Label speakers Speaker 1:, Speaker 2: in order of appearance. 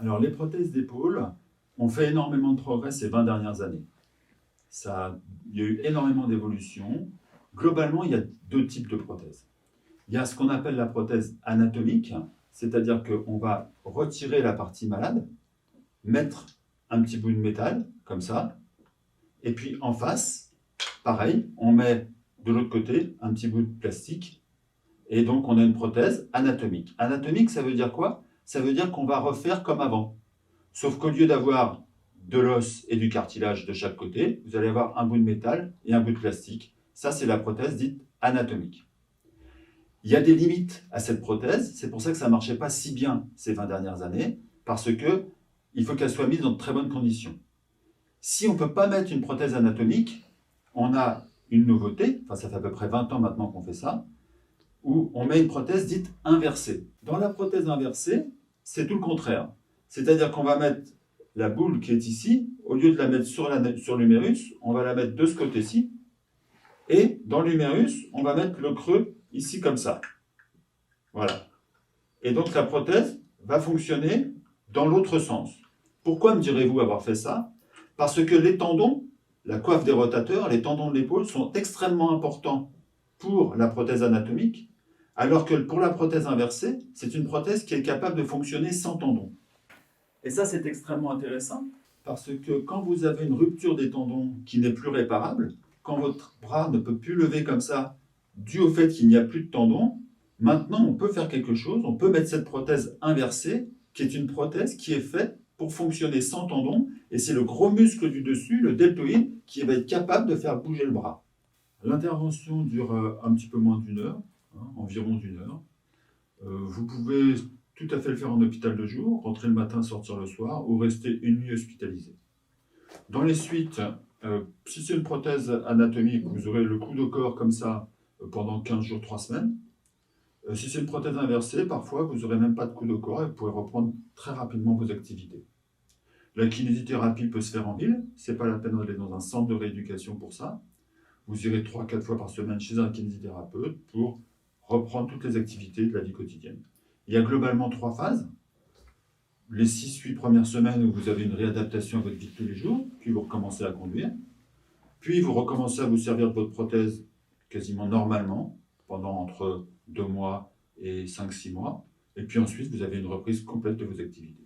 Speaker 1: Alors, les prothèses d'épaule ont fait énormément de progrès ces 20 dernières années. Il y a eu énormément d'évolutions. Globalement, il y a deux types de prothèses. Il y a ce qu'on appelle la prothèse anatomique, c'est-à-dire qu'on va retirer la partie malade, mettre un petit bout de métal, comme ça, et puis en face, pareil, on met de l'autre côté un petit bout de plastique, et donc on a une prothèse anatomique. Anatomique, ça veut dire quoi? Ça veut dire qu'on va refaire comme avant. Sauf qu'au lieu d'avoir de l'os et du cartilage de chaque côté, vous allez avoir un bout de métal et un bout de plastique. Ça, c'est la prothèse dite anatomique. Il y a des limites à cette prothèse, c'est pour ça que ça ne marchait pas si bien ces 20 dernières années, parce qu'il faut qu'elle soit mise dans de très bonnes conditions. Si on ne peut pas mettre une prothèse anatomique, on a une nouveauté, enfin ça fait à peu près 20 ans maintenant qu'on fait ça, où on met une prothèse dite inversée. Dans la prothèse inversée, c'est tout le contraire. C'est-à-dire qu'on va mettre la boule qui est ici, au lieu de la mettre sur l'humérus, on va la mettre de ce côté-ci, et dans l'humérus, on va mettre le creux ici comme ça. Voilà. Et donc la prothèse va fonctionner dans l'autre sens. Pourquoi me direz-vous avoir fait ça? Parce que les tendons, la coiffe des rotateurs, les tendons de l'épaule sont extrêmement importants pour la prothèse anatomique, alors que pour la prothèse inversée, c'est une prothèse qui est capable de fonctionner sans tendons. Et ça, c'est extrêmement intéressant, parce que quand vous avez une rupture des tendons qui n'est plus réparable, quand votre bras ne peut plus lever comme ça, dû au fait qu'il n'y a plus de tendons, maintenant on peut faire quelque chose, on peut mettre cette prothèse inversée, qui est une prothèse qui est faite pour fonctionner sans tendons, et c'est le gros muscle du dessus, le deltoïde, qui va être capable de faire bouger le bras. L'intervention dure un petit peu moins d'une heure, environ d'une heure. Vous pouvez tout à fait le faire en hôpital de jour, rentrer le matin, sortir le soir, ou rester une nuit hospitalisé. Dans les suites, si c'est une prothèse anatomique, vous aurez le coup de corps comme ça pendant 15 jours, 3 semaines. Si c'est une prothèse inversée, parfois vous n'aurez même pas de coup de corps et vous pouvez reprendre très rapidement vos activités. La kinésithérapie peut se faire en ville, ce n'est pas la peine d'aller dans un centre de rééducation pour ça. Vous irez 3-4 fois par semaine chez un kinésithérapeute pour reprendre toutes les activités de la vie quotidienne. Il y a globalement 3 phases. Les 6-8 premières semaines où vous avez une réadaptation à votre vie de tous les jours, puis vous recommencez à conduire. Puis vous recommencez à vous servir de votre prothèse quasiment normalement, pendant entre 2 mois et 5-6 mois. Et puis ensuite, vous avez une reprise complète de vos activités.